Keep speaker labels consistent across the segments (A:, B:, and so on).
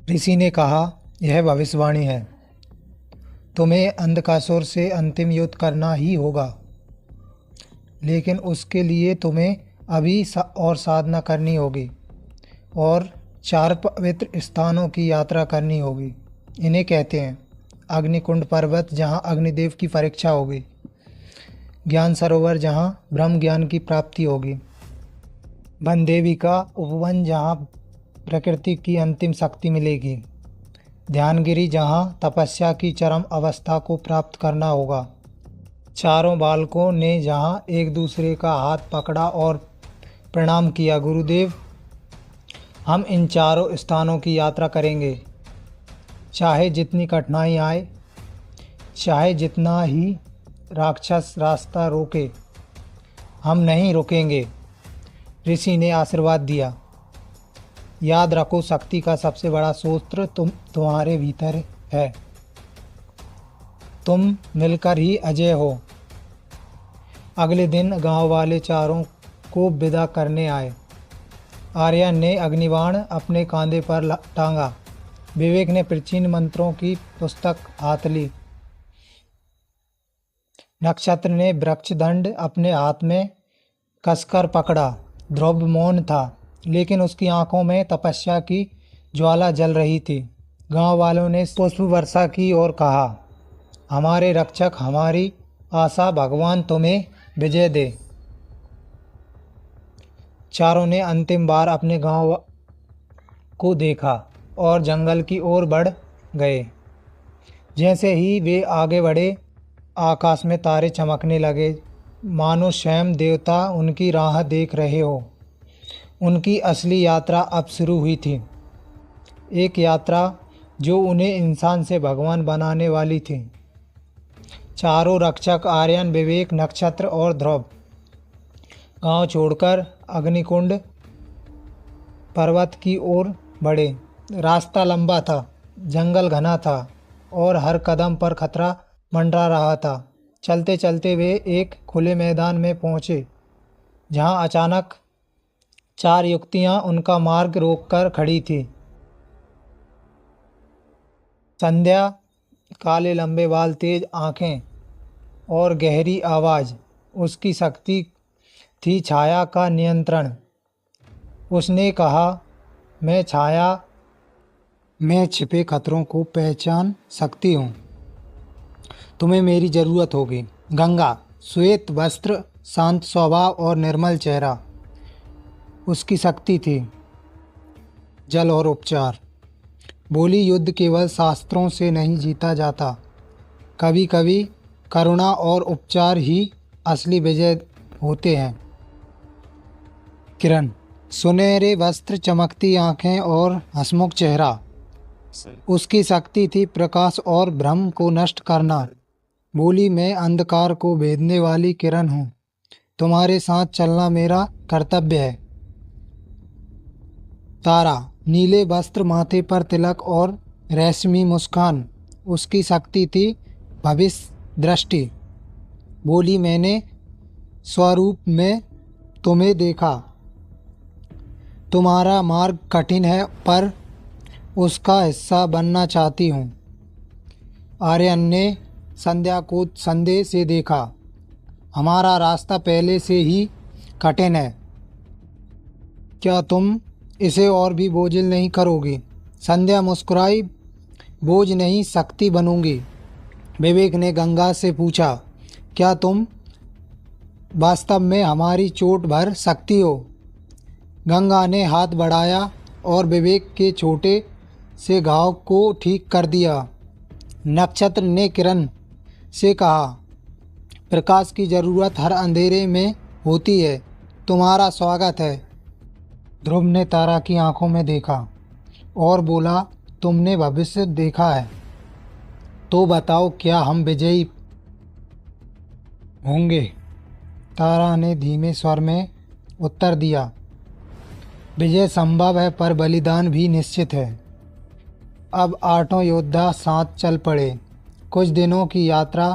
A: ऋषि ने कहा, यह भविष्यवाणी है। तुम्हें अंधकासुर से अंतिम युद्ध करना ही होगा, लेकिन उसके लिए तुम्हें अभी और साधना करनी होगी और 4 पवित्र स्थानों की यात्रा करनी होगी। इन्हें कहते हैं अग्निकुंड पर्वत, जहाँ अग्निदेव की परीक्षा होगी, ज्ञान सरोवर, जहाँ ब्रह्म ज्ञान की प्राप्ति होगी, वनदेवी का उपवन, जहाँ प्रकृति की अंतिम शक्ति मिलेगी, ध्यानगिरी, जहाँ तपस्या की चरम अवस्था को प्राप्त करना होगा। चारों बालकों ने जहाँ एक दूसरे का हाथ पकड़ा और प्रणाम किया। गुरुदेव, हम इन 4 स्थानों की यात्रा करेंगे, चाहे जितनी कठिनाई आए, चाहे जितना ही राक्षस रास्ता रोके, हम नहीं रुकेंगे। ऋषि ने आशीर्वाद दिया। याद रखो, शक्ति का सबसे बड़ा स्रोत तुम्हारे भीतर है। तुम मिलकर ही अजय हो। अगले दिन गांव वाले चारों को विदा करने आए। आर्यन ने अग्निबाण अपने कांधे पर टांगा। विवेक ने प्राचीन मंत्रों की पुस्तक हाथ ली। नक्षत्र ने वृक्षदंड अपने हाथ में कसकर पकड़ा। ध्रुव मौन था, लेकिन उसकी आंखों में तपस्या की ज्वाला जल रही थी। गांव वालों ने पुष्प वर्षा की और कहा, हमारे रक्षक, हमारी आशा, भगवान तुम्हें विजय दे। चारों ने अंतिम बार अपने गांव को देखा और जंगल की ओर बढ़ गए। जैसे ही वे आगे बढ़े, आकाश में तारे चमकने लगे, मानो स्वयं देवता उनकी राह देख रहे हो। उनकी असली यात्रा अब शुरू हुई थी, एक यात्रा जो उन्हें इंसान से भगवान बनाने वाली थी। चारों रक्षक, आर्यन, विवेक, नक्षत्र और ध्रुव, गांव छोड़कर अग्निकुंड पर्वत की ओर बढ़े। रास्ता लंबा था, जंगल घना था और हर कदम पर खतरा मंडरा रहा था। चलते चलते वे एक खुले मैदान में पहुंचे, जहां अचानक 4 युवतियां उनका मार्ग रोककर खड़ी थी। संध्या, काले लंबे बाल, तेज आंखें और गहरी आवाज़। उसकी शक्ति थी छाया का नियंत्रण। उसने कहा, मैं छाया में छिपे खतरों को पहचान सकती हूँ। तुम्हें मेरी ज़रूरत होगी। गंगा, श्वेत वस्त्र, शांत स्वभाव और निर्मल चेहरा, उसकी शक्ति थी। जल और उपचार। बोली, युद्ध केवल शास्त्रों से नहीं जीता जाता, कभी कभी करुणा और उपचार ही असली विजय होते हैं। किरण, सुनहरे वस्त्र, चमकती आंखें और हंसमुख चेहरा, उसकी शक्ति थी प्रकाश और भ्रम को नष्ट करना। बोली, मैं अंधकार को भेदने वाली किरण हूँ, तुम्हारे साथ चलना मेरा कर्तव्य है। तारा, नीले वस्त्र, माथे पर तिलक और रेशमी मुस्कान, उसकी शक्ति थी भविष्य दृष्टि। बोली, मैंने स्वरूप में तुम्हें देखा, तुम्हारा मार्ग कठिन है पर उसका हिस्सा बनना चाहती हूँ। आर्यन ने संध्या को संदेह से देखा, हमारा रास्ता पहले से ही कठिन है, क्या तुम इसे और भी बोझिल नहीं करोगी? संध्या मुस्कुराई, बोझ नहीं, शक्ति बनूंगी। विवेक ने गंगा से पूछा, क्या तुम वास्तव में हमारी चोट भर सकती हो? गंगा ने हाथ बढ़ाया और विवेक के छोटे से घाव को ठीक कर दिया। नक्षत्र ने किरण से कहा, प्रकाश की ज़रूरत हर अंधेरे में होती है, तुम्हारा स्वागत है। ध्रुव ने तारा की आंखों में देखा और बोला, तुमने भविष्य देखा है, तो बताओ क्या हम विजयी होंगे? तारा ने धीमे स्वर में उत्तर दिया, विजय संभव है पर बलिदान भी निश्चित है। अब 8 योद्धा साथ चल पड़े। कुछ दिनों की यात्रा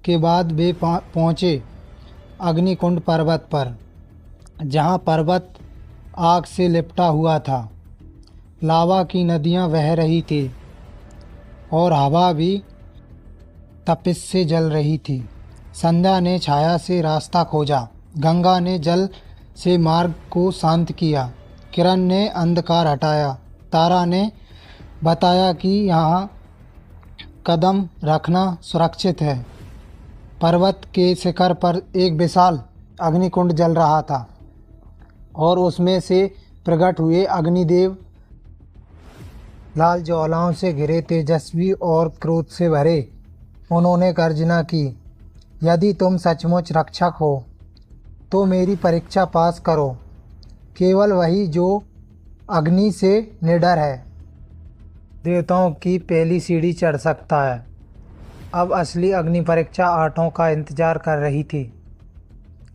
A: के बाद वे पहुँचे अग्निकुंड पर्वत पर, जहाँ पर्वत आग से लिपटा हुआ था। लावा की नदियां बह रही थी और हवा भी तपिश से जल रही थी। संध्या ने छाया से रास्ता खोजा, गंगा ने जल से मार्ग को शांत किया, किरण ने अंधकार हटाया, तारा ने बताया कि यहाँ कदम रखना सुरक्षित है। पर्वत के शिखर पर एक विशाल अग्निकुंड जल रहा था और उसमें से प्रकट हुए अग्निदेव लाल ज्वालाओं से घिरे, तेजस्वी और क्रोध से भरे। उन्होंने गर्जना की, यदि तुम सचमुच रक्षक हो तो मेरी परीक्षा पास करो। केवल वही जो अग्नि से निडर है देवताओं की पहली सीढ़ी चढ़ सकता है। अब असली अग्नि परीक्षा आठों का इंतजार कर रही थी।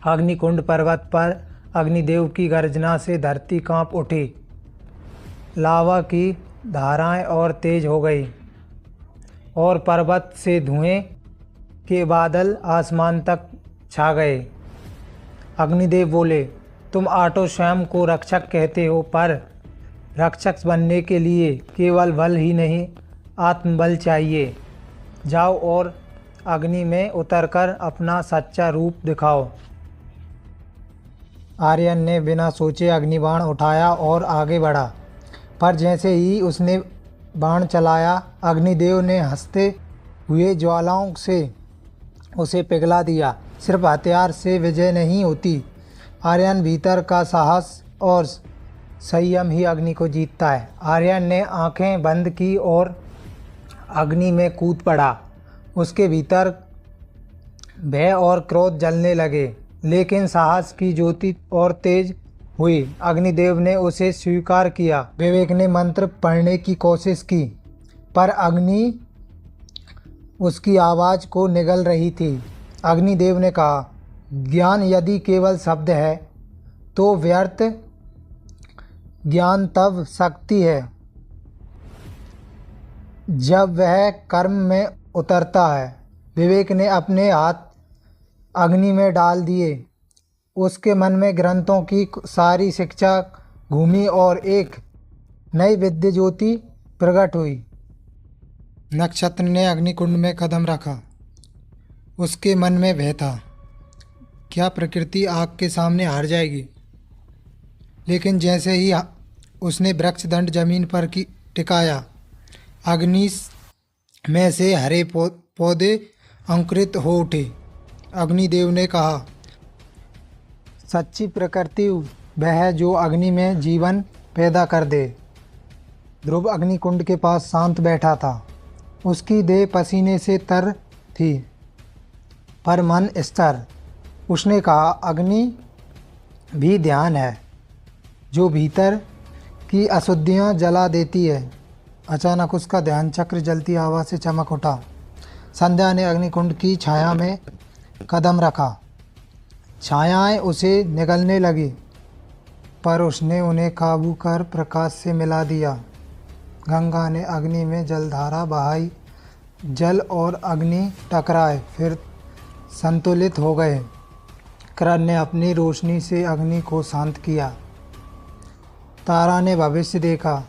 A: अग्निकुंड पर्वत पर अग्निदेव की गर्जना से धरती कांप उठी। लावा की धाराएं और तेज हो गई और पर्वत से धुएं के बादल आसमान तक छा गए। अग्निदेव बोले, तुम आठों स्वयं को रक्षक कहते हो, पर रक्षक बनने के लिए केवल बल ही नहीं, आत्मबल चाहिए। जाओ और अग्नि में उतरकर अपना सच्चा रूप दिखाओ। आर्यन ने बिना सोचे अग्निबाण उठाया और आगे बढ़ा, पर जैसे ही उसने बाण चलाया, अग्निदेव ने हंसते हुए ज्वालाओं से उसे पिघला दिया। सिर्फ हथियार से विजय नहीं होती, आर्यन भीतर का साहस और संयम ही अग्नि को जीतता है। आर्यन ने आंखें बंद की और अग्नि में कूद पड़ा। उसके भीतर भय और क्रोध जलने लगे, लेकिन साहस की ज्योति और तेज हुई। अग्निदेव ने उसे स्वीकार किया। विवेक ने मंत्र पढ़ने की कोशिश की, पर अग्नि उसकी आवाज़ को निगल रही थी। अग्निदेव ने कहा, ज्ञान यदि केवल शब्द है तो व्यर्थ, ज्ञान तब शक्ति है जब वह कर्म में उतरता है। विवेक ने अपने हाथ अग्नि में डाल दिए। उसके मन में ग्रंथों की सारी शिक्षा घूमी और एक नई विद्या ज्योति प्रकट हुई। नक्षत्र ने अग्निकुंड में कदम रखा। उसके मन में भय था, क्या प्रकृति आग के सामने हार जाएगी? लेकिन जैसे ही उसने वृक्ष दंड जमीन पर की टिकाया, अग्नि में से हरे पौधे अंकुरित हो उठे। अग्निदेव ने कहा, सच्ची प्रकृति वह है जो अग्नि में जीवन पैदा कर दे। ध्रुव अग्निकुंड के पास शांत बैठा था। उसकी देह पसीने से तर थी, पर मन स्थिर। उसने कहा, अग्नि भी ध्यान है जो भीतर की अशुद्धियाँ जला देती है। अचानक उसका ध्यान चक्र जलती आवाज़ से चमक उठा। संध्या ने अग्निकुंड की छाया में कदम रखा। छायाएं उसे निगलने लगी, पर उसने उन्हें काबू कर प्रकाश से मिला दिया। गंगा ने अग्नि में जलधारा बहाई। जल और अग्नि टकराए, फिर संतुलित हो गए। किरण ने अपनी रोशनी से अग्नि को शांत किया। तारा ने भविष्य देखा,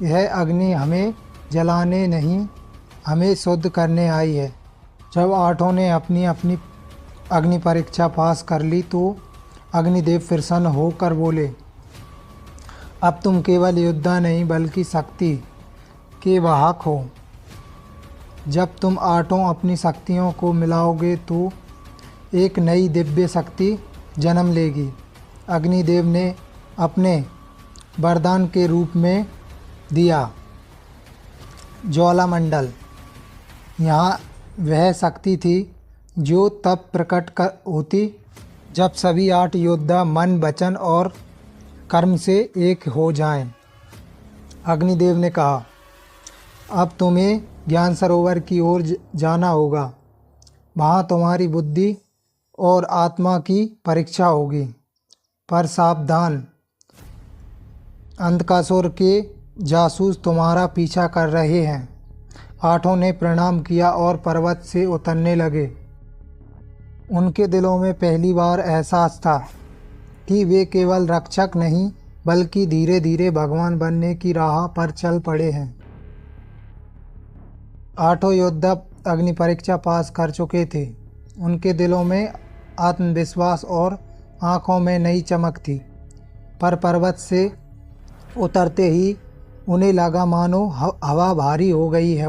A: यह अग्नि हमें जलाने नहीं, हमें शुद्ध करने आई है। जब आठों ने अपनी अपनी अग्नि परीक्षा पास कर ली तो अग्निदेव प्रसन्न होकर बोले, अब तुम केवल योद्धा नहीं बल्कि शक्ति के वाहक हो। जब तुम आठों अपनी शक्तियों को मिलाओगे तो एक नई दिव्य शक्ति जन्म लेगी। अग्निदेव ने अपने वरदान के रूप में दिया ज्वालामंडल। यहाँ वह शक्ति थी जो तब प्रकट होती जब सभी 8 योद्धा मन, वचन और कर्म से एक हो जाएं। अग्निदेव ने कहा, अब तुम्हें ज्ञान सरोवर की ओर जाना होगा। वहाँ तुम्हारी बुद्धि और आत्मा की परीक्षा होगी, पर सावधान, अंधकासुर के जासूस तुम्हारा पीछा कर रहे हैं। आठों ने प्रणाम किया और पर्वत से उतरने लगे। उनके दिलों में पहली बार एहसास था कि वे केवल रक्षक नहीं बल्कि धीरे धीरे भगवान बनने की राह पर चल पड़े हैं। आठों योद्धा अग्नि परीक्षा पास कर चुके थे। उनके दिलों में आत्मविश्वास और आंखों में नई चमक थी। पर पर्वत से उतरते ही उन्हें लगा मानो हवा भारी हो गई है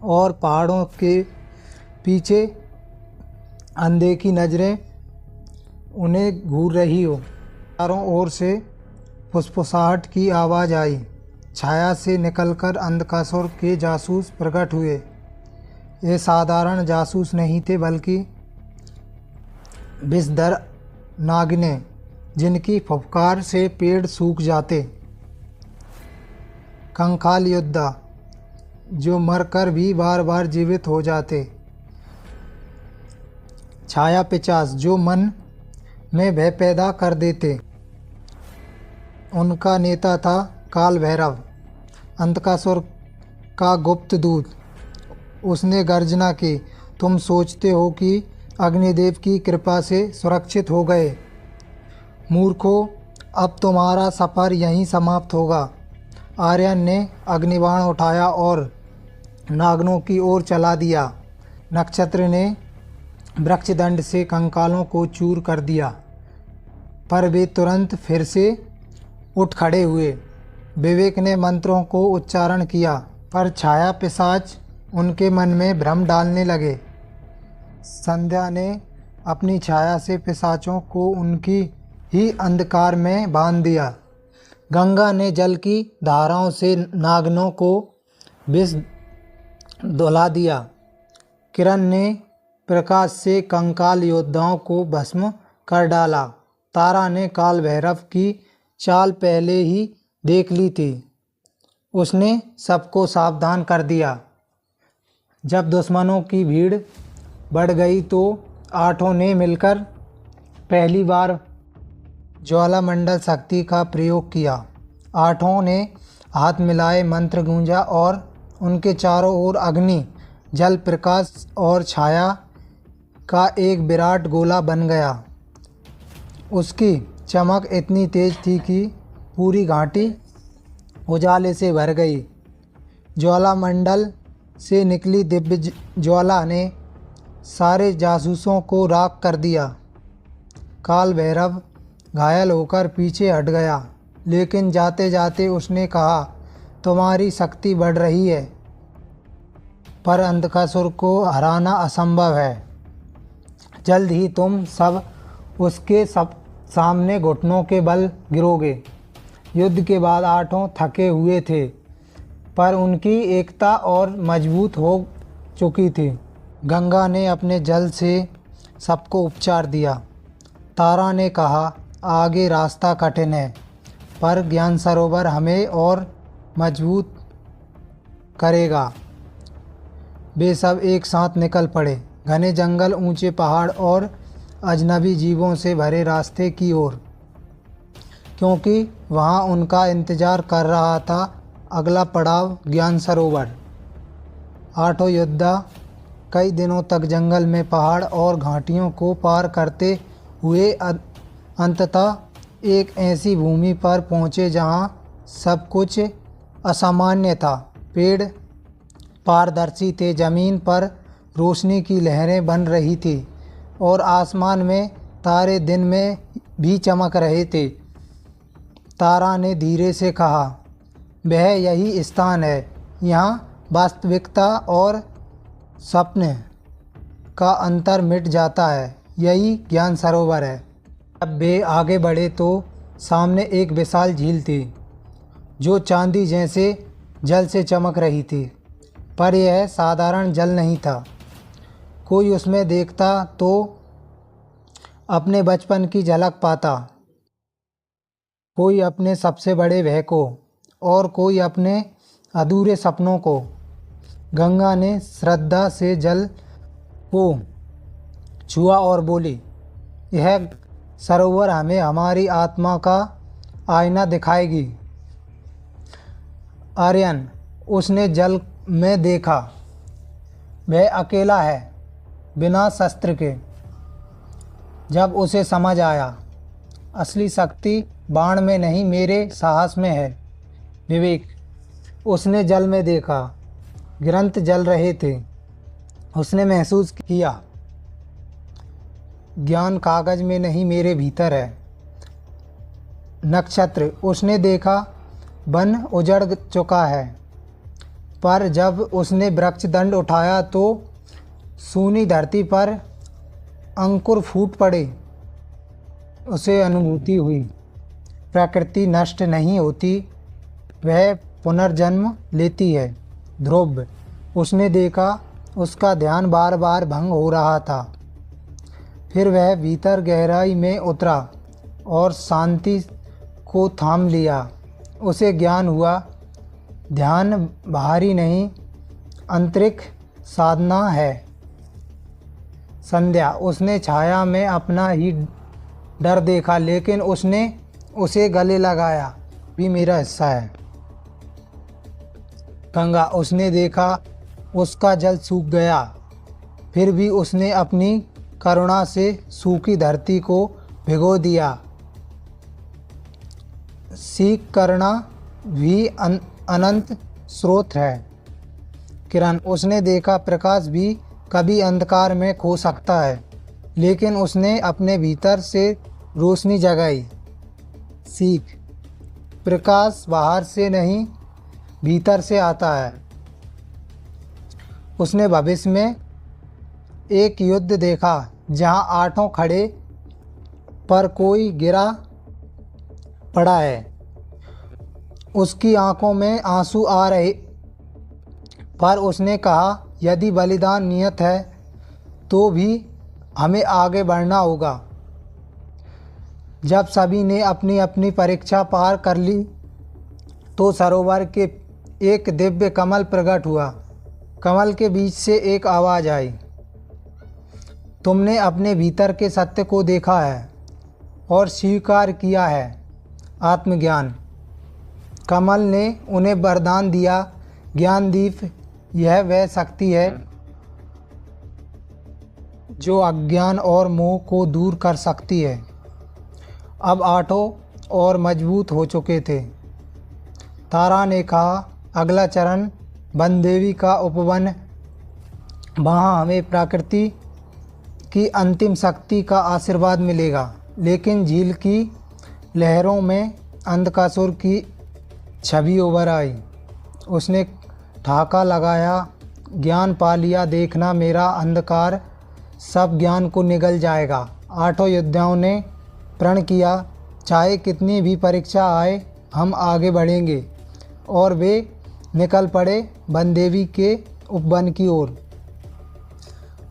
A: और पहाड़ों के पीछे अनदेखी नजरें उन्हें घूर रही हो। चारों ओर से फुसफुसाहट की आवाज़ आई। छाया से निकलकर अंधकासुर के जासूस प्रकट हुए। ये साधारण जासूस नहीं थे, बल्कि विषधर नागिनें, जिनकी फुफकार से पेड़ सूख जाते। कंकाल योद्धा, जो मरकर भी बार बार जीवित हो जाते। छाया पिशाच, जो मन में भय पैदा कर देते। उनका नेता था काल भैरव, अंधकासुर का गुप्त दूत। उसने गर्जना की, तुम सोचते हो कि अग्निदेव की कृपा से सुरक्षित हो गए? मूर्खों, अब तुम्हारा सफ़र यहीं समाप्त होगा। आर्यन ने अग्निबाण उठाया और नागनों की ओर चला दिया। नक्षत्र ने वृक्षदंड से कंकालों को चूर कर दिया, पर वे तुरंत फिर से उठ खड़े हुए। विवेक ने मंत्रों को उच्चारण किया, पर छाया पिशाच उनके मन में भ्रम डालने लगे। संध्या ने अपनी छाया से पिशाचों को उनकी ही अंधकार में बांध दिया। गंगा ने जल की धाराओं से नागनों को विष धुला दिया। किरण ने प्रकाश से कंकाल योद्धाओं को भस्म कर डाला। तारा ने काल भैरव की चाल पहले ही देख ली थी। उसने सबको सावधान कर दिया। जब दुश्मनों की भीड़ बढ़ गई तो आठों ने मिलकर पहली बार ज्वालामंडल शक्ति का प्रयोग किया। आठों ने हाथ मिलाए, मंत्र गूंजा और उनके चारों ओर अग्नि, जल, प्रकाश और छाया का एक विराट गोला बन गया। उसकी चमक इतनी तेज थी कि पूरी घाटी उजाले से भर गई। ज्वालामंडल से निकली दिव्य ज्वाला ने सारे जासूसों को राख कर दिया। काल भैरव घायल होकर पीछे हट गया, लेकिन जाते जाते उसने कहा, तुम्हारी शक्ति बढ़ रही है, पर अंधकासुर को हराना असंभव है। जल्द ही तुम सब उसके सामने घुटनों के बल गिरोगे। युद्ध के बाद आठों थके हुए थे, पर उनकी एकता और मजबूत हो चुकी थी। गंगा ने अपने जल से सबको उपचार दिया। तारा ने कहा, आगे रास्ता कठिन है, पर ज्ञान सरोवर हमें और मजबूत करेगा। वे सब एक साथ निकल पड़े, घने जंगल, ऊंचे पहाड़ और अजनबी जीवों से भरे रास्ते की ओर, क्योंकि वहाँ उनका इंतज़ार कर रहा था अगला पड़ाव, ज्ञान सरोवर। आठों योद्धा कई दिनों तक जंगल में पहाड़ और घाटियों को पार करते हुए अंततः एक ऐसी भूमि पर पहुँचे जहाँ सब कुछ असामान्य था। पेड़ पारदर्शी थे, ज़मीन पर रोशनी की लहरें बन रही थी और आसमान में तारे दिन में भी चमक रहे थे। तारा ने धीरे से कहा, वह यही स्थान है। यहाँ वास्तविकता और स्वप्न का अंतर मिट जाता है। यही ज्ञान सरोवर है। जब वे आगे बढ़े तो सामने एक विशाल झील थी, जो चांदी जैसे जल से चमक रही थी। पर यह साधारण जल नहीं था। कोई उसमें देखता तो अपने बचपन की झलक पाता, कोई अपने सबसे बड़े भय को और कोई अपने अधूरे सपनों को। गंगा ने श्रद्धा से जल को छुआ और बोली, यह सरोवर हमें हमारी आत्मा का आईना दिखाएगी। आर्यन, उसने जल में देखा, वह अकेला है, बिना शस्त्र के। जब उसे समझ आया, असली शक्ति बाण में नहीं मेरे साहस में है। विवेक, उसने जल में देखा, ग्रंथ जल रहे थे। उसने महसूस किया, ज्ञान कागज में नहीं मेरे भीतर है। नक्षत्र, उसने देखा, वन उजड़ चुका है। पर जब उसने वृक्ष दंड उठाया तो सूनी धरती पर अंकुर फूट पड़े। उसे अनुभूति हुई, प्रकृति नष्ट नहीं होती, वह पुनर्जन्म लेती है। ध्रुव, उसने देखा, उसका ध्यान बार बार भंग हो रहा था। फिर वह भीतर गहराई में उतरा और शांति को थाम लिया। उसे ज्ञान हुआ, ध्यान बाहरी नहीं, आंतरिक साधना है। संध्या, उसने छाया में अपना ही डर देखा, लेकिन उसने उसे गले लगाया, भी मेरा हिस्सा है। गंगा, उसने देखा, उसका जल सूख गया, फिर भी उसने अपनी करुणा से सूखी धरती को भिगो दिया। सीख करना भी अनंत स्रोत है। किरण, उसने देखा, प्रकाश भी कभी अंधकार में खो सकता है, लेकिन उसने अपने भीतर से रोशनी जगाई। सीख, प्रकाश बाहर से नहीं भीतर से आता है। उसने भविष्य में एक युद्ध देखा जहां आठों खड़े पर कोई गिरा पड़ा है। उसकी आंखों में आंसू आ रहे, पर उसने कहा, यदि बलिदान नियत है तो भी हमें आगे बढ़ना होगा। जब सभी ने अपनी अपनी परीक्षा पार कर ली तो सरोवर के एक दिव्य कमल प्रकट हुआ। कमल के बीच से एक आवाज़ आई, तुमने अपने भीतर के सत्य को देखा है और स्वीकार किया है, आत्मज्ञान। कमल ने उन्हें वरदान दिया, ज्ञानदीप, यह वह शक्ति है जो अज्ञान और मोह को दूर कर सकती है। अब आठों और मजबूत हो चुके थे। तारा ने कहा, अगला चरण वन देवी का उपवन। वहाँ हमें प्रकृति की अंतिम शक्ति का आशीर्वाद मिलेगा। लेकिन झील की लहरों में अंधकासुर की छवि उभर आई। उसने ठाका लगाया, ज्ञान पा लिया, देखना मेरा अंधकार सब ज्ञान को निगल जाएगा। आठों योद्धाओं ने प्रण किया, चाहे कितनी भी परीक्षा आए हम आगे बढ़ेंगे, और वे निकल पड़े वन देवी के उपवन की ओर।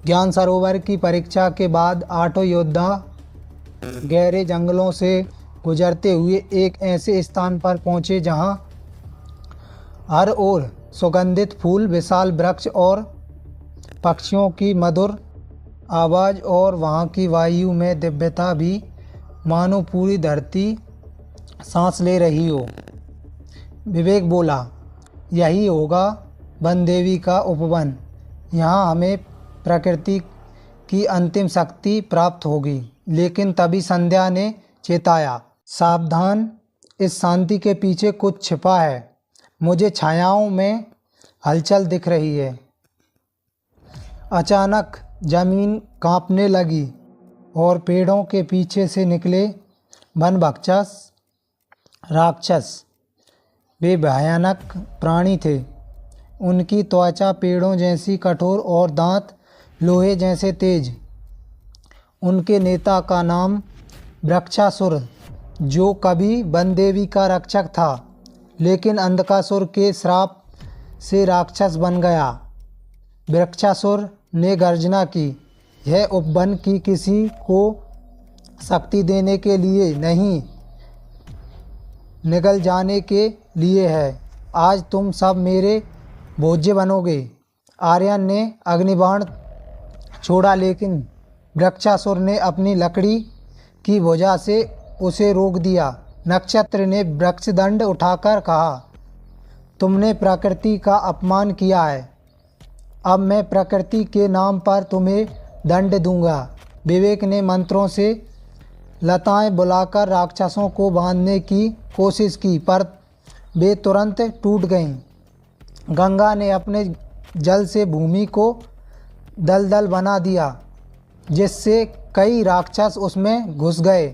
A: ज्ञान सरोवर की परीक्षा के बाद आठों योद्धा गहरे जंगलों से गुजरते हुए एक ऐसे स्थान पर पहुँचे जहाँ हर ओर सुगंधित फूल, विशाल वृक्ष और पक्षियों की मधुर आवाज़, और वहाँ की वायु में दिव्यता भी, मानो पूरी धरती सांस ले रही हो। विवेक बोला, यही होगा वन देवी का उपवन। यहाँ हमें प्रकृति की अंतिम शक्ति प्राप्त होगी। लेकिन तभी संध्या ने चेताया, सावधान, इस शांति के पीछे कुछ छिपा है। मुझे छायाओं में हलचल दिख रही है। अचानक जमीन कांपने लगी और पेड़ों के पीछे से निकले वन राक्षस। वे भयानक प्राणी थे। उनकी त्वचा पेड़ों जैसी कठोर और दांत लोहे जैसे तेज। उनके नेता का नाम वृक्षासुर, जो कभी वन देवी का रक्षक था, लेकिन अंधकासुर के श्राप से राक्षस बन गया। वृक्षासुर ने गर्जना की, यह उपवन की किसी को शक्ति देने के लिए नहीं, निगल जाने के लिए है। आज तुम सब मेरे भोज्य बनोगे। आर्यन ने अग्निबाण छोड़ा, लेकिन वृक्षासुर ने अपनी लकड़ी की भुजा से उसे रोक दिया। नक्षत्र ने वृक्षदंड उठाकर कहा, तुमने प्रकृति का अपमान किया है, अब मैं प्रकृति के नाम पर तुम्हें दंड दूंगा। विवेक ने मंत्रों से लताएं बुलाकर राक्षसों को बांधने की कोशिश की, पर वे तुरंत टूट गईं। गंगा ने अपने जल से भूमि को दलदल बना दिया, जिससे कई राक्षस उसमें घुस गए।